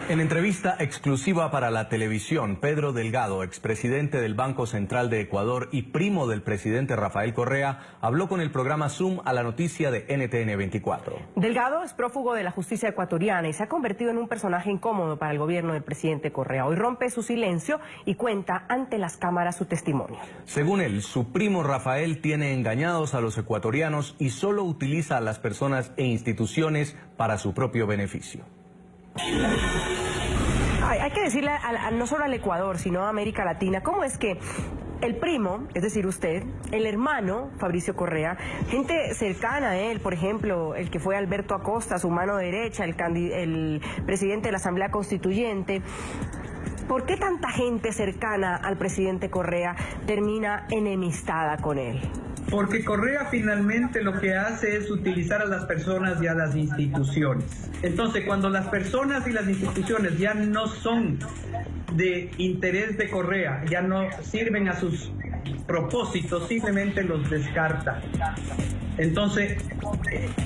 En entrevista exclusiva para la televisión, Pedro Delgado, expresidente del Banco Central de Ecuador y primo del presidente Rafael Correa, habló con el programa Zoom a la noticia de NTN 24. Delgado es prófugo de la justicia ecuatoriana y se ha convertido en un personaje incómodo para el gobierno del presidente Correa. Hoy rompe su silencio y cuenta ante las cámaras su testimonio. Según él, su primo Rafael tiene engañados a los ecuatorianos y solo utiliza a las personas e instituciones para su propio beneficio. Hay que decirle no solo al Ecuador, sino a América Latina, cómo es que el primo, es decir usted, el hermano, Fabricio Correa, gente cercana a él, por ejemplo, el que fue Alberto Acosta, su mano derecha, el presidente de la Asamblea Constituyente. ¿Por qué tanta gente cercana al presidente Correa termina enemistada con él? Porque Correa finalmente lo que hace es utilizar a las personas y a las instituciones. Entonces, cuando las personas y las instituciones ya no son de interés de Correa, ya no sirven a sus propósitos, simplemente los descarta. Entonces,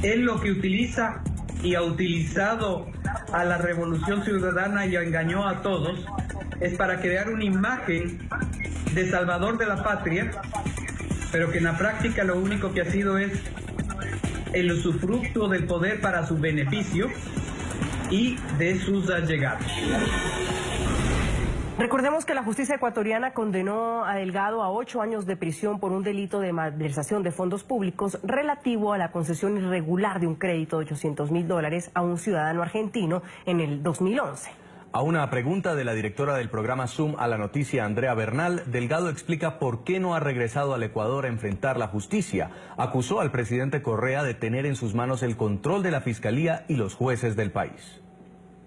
él lo que utiliza y ha utilizado a la Revolución Ciudadana y engañó a todos, es para crear una imagen de salvador de la patria, pero que en la práctica lo único que ha sido es el usufructo del poder para su beneficio y de sus allegados. Recordemos que la justicia ecuatoriana condenó a Delgado a 8 años de prisión por un delito de malversación de fondos públicos relativo a la concesión irregular de un crédito de $800.000 a un ciudadano argentino en el 2011. A una pregunta de la directora del programa Zoom a la noticia, Andrea Bernal, Delgado explica por qué no ha regresado al Ecuador a enfrentar la justicia. Acusó al presidente Correa de tener en sus manos el control de la fiscalía y los jueces del país.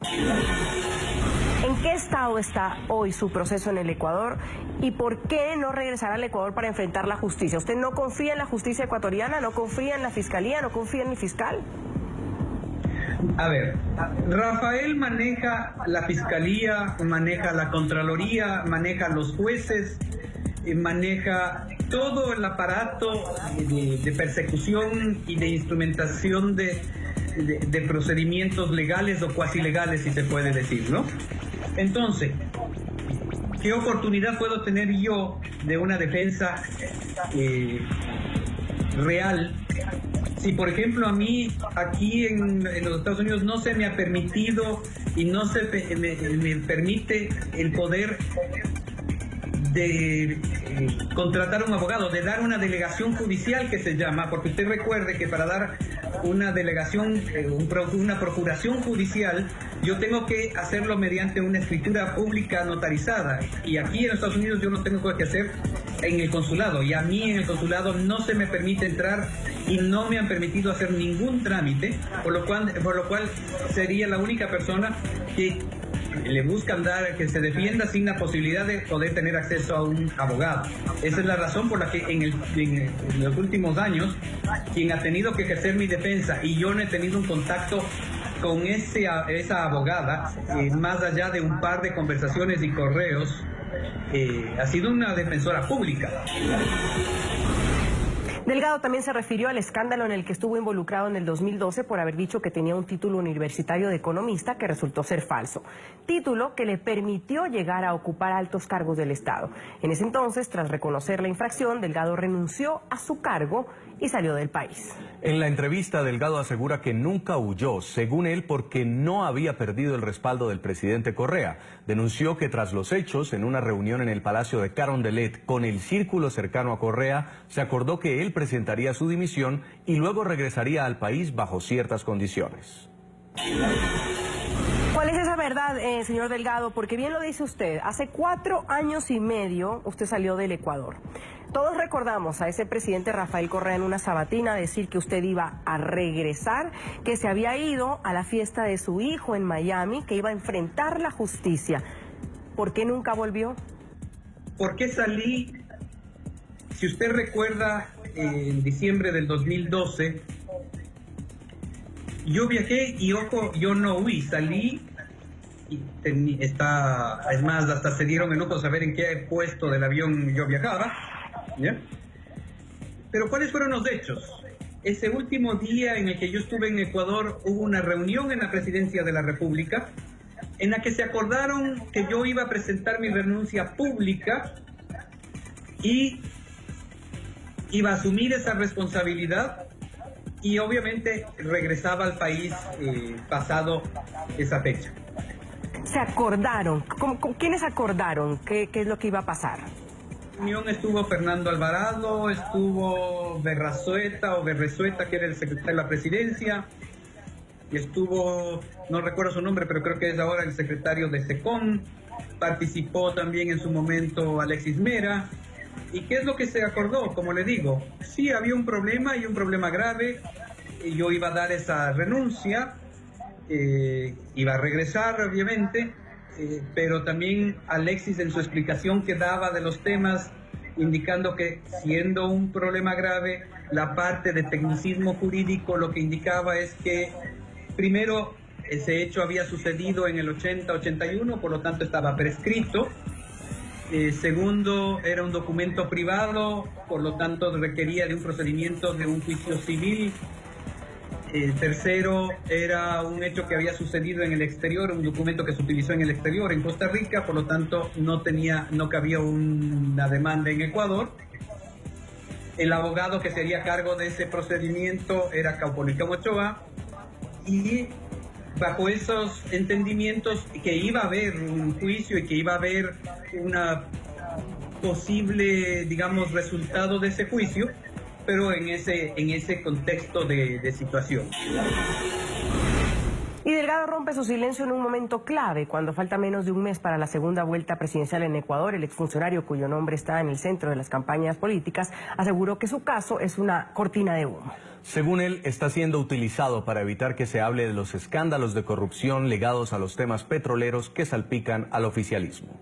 ¿En qué estado está hoy su proceso en el Ecuador y por qué no regresar al Ecuador para enfrentar la justicia? ¿Usted no confía en la justicia ecuatoriana, no confía en la fiscalía, no confía en el fiscal? A ver, Rafael maneja la fiscalía, maneja la contraloría, maneja los jueces, maneja todo el aparato de persecución y de instrumentación de procedimientos legales o cuasi legales, si se puede decir, ¿no? Entonces, ¿qué oportunidad puedo tener yo de una defensa real? Si, por ejemplo, a mí aquí en los Estados Unidos no se me ha permitido y no se me permite el poder de contratar a un abogado, de dar una delegación judicial que se llama, porque usted recuerde que para dar una delegación, una procuración judicial, yo tengo que hacerlo mediante una escritura pública notarizada, y aquí en los Estados Unidos yo lo tengo que hacer en el consulado, y a mí en el consulado no se me permite entrar y no me han permitido hacer ningún trámite, por lo cual sería la única persona que le buscan dar que se defienda sin la posibilidad de poder tener acceso a un abogado. Esa es la razón por la que en los últimos años quien ha tenido que ejercer mi defensa, y yo no he tenido un contacto con esa abogada, más allá de un par de conversaciones y correos, ha sido una defensora pública. Delgado también se refirió al escándalo en el que estuvo involucrado en el 2012 por haber dicho que tenía un título universitario de economista que resultó ser falso. Título que le permitió llegar a ocupar altos cargos del Estado. En ese entonces, tras reconocer la infracción, Delgado renunció a su cargo y salió del país. En la entrevista, Delgado asegura que nunca huyó, según él, porque no había perdido el respaldo del presidente Correa. Denunció que tras los hechos, en una reunión en el Palacio de Carondelet con el círculo cercano a Correa, se acordó que él presentaría su dimisión y luego regresaría al país bajo ciertas condiciones. ¿Cuál es esa verdad, señor Delgado? Porque bien lo dice usted, hace 4 años y medio usted salió del Ecuador. Todos recordamos a ese presidente Rafael Correa en una sabatina decir que usted iba a regresar, que se había ido a la fiesta de su hijo en Miami, que iba a enfrentar la justicia. ¿Por qué nunca volvió? ¿Por qué salí? Si usted recuerda, en diciembre del 2012, yo viajé y, ojo, yo no huí, salí y es más, hasta se dieron enojos a ver en qué puesto del avión yo viajaba, ¿ya? Pero ¿cuáles fueron los hechos? Ese último día en el que yo estuve en Ecuador, hubo una reunión en la Presidencia de la República en la que se acordaron que yo iba a presentar mi renuncia pública y iba a asumir esa responsabilidad y obviamente regresaba al país pasado esa fecha. ¿Se acordaron? ¿Quiénes acordaron? ¿Qué es lo que iba a pasar? En la reunión estuvo Fernando Alvarado, estuvo Berresueta, que era el secretario de la presidencia, y estuvo, no recuerdo su nombre, pero creo que es ahora el secretario de SECON. Participó también en su momento Alexis Mera. ¿Y qué es lo que se acordó? Como le digo, sí había un problema y un problema grave, y yo iba a dar esa renuncia, iba a regresar obviamente, pero también Alexis en su explicación que daba de los temas, indicando que siendo un problema grave, la parte de tecnicismo jurídico lo que indicaba es que primero ese hecho había sucedido en el 80-81, por lo tanto estaba prescrito. Segundo, era un documento privado, por lo tanto requería de un procedimiento de un juicio civil. Tercero, era un hecho que había sucedido en el exterior, un documento que se utilizó en el exterior, en Costa Rica, por lo tanto no cabía una demanda en Ecuador. El abogado que se haría cargo de ese procedimiento era Caupolicán Ochoa, y bajo esos entendimientos que iba a haber un juicio y que iba a haber una posible, digamos, resultado de ese juicio, pero en ese contexto de situación. Y Delgado rompe su silencio en un momento clave, cuando falta menos de un mes para la segunda vuelta presidencial en Ecuador. El exfuncionario, cuyo nombre está en el centro de las campañas políticas, aseguró que su caso es una cortina de humo. Según él, está siendo utilizado para evitar que se hable de los escándalos de corrupción ligados a los temas petroleros que salpican al oficialismo.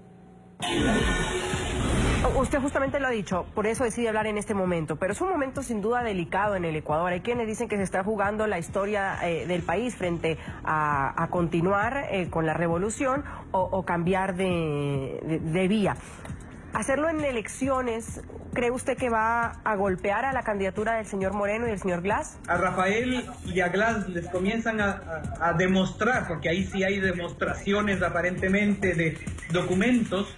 Usted justamente lo ha dicho, por eso decide hablar en este momento, pero es un momento sin duda delicado en el Ecuador. Hay quienes dicen que se está jugando la historia del país frente a continuar con la revolución o cambiar de vía. Hacerlo en elecciones, ¿cree usted que va a golpear a la candidatura del señor Moreno y del señor Glass? A Rafael y a Glass les comienzan a demostrar, porque ahí sí hay demostraciones aparentemente de documentos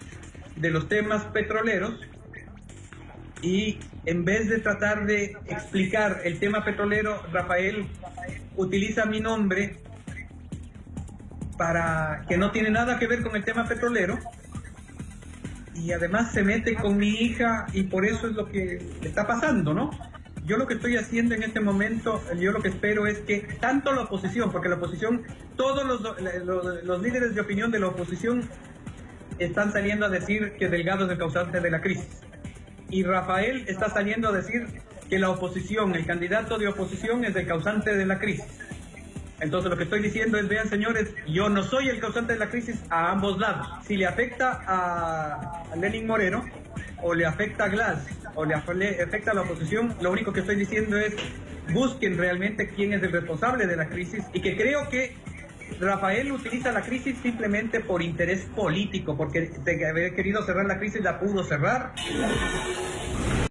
de los temas petroleros, y en vez de tratar de explicar el tema petrolero, Rafael utiliza mi nombre para que no tiene nada que ver con el tema petrolero, y además se mete con mi hija, y por eso es lo que está pasando, ¿no? Yo lo que estoy haciendo en este momento, yo lo que espero es que tanto la oposición, porque la oposición, todos los líderes de opinión de la oposición están saliendo a decir que Delgado es el causante de la crisis, y Rafael está saliendo a decir que la oposición, el candidato de oposición, es el causante de la crisis. Entonces lo que estoy diciendo es, vean señores, yo no soy el causante de la crisis a ambos lados. Si le afecta a Lenín Moreno, o le afecta a Glass, o le afecta a la oposición, lo único que estoy diciendo es, busquen realmente quién es el responsable de la crisis, y que creo que Rafael utiliza la crisis simplemente por interés político, porque de haber querido cerrar la crisis la pudo cerrar.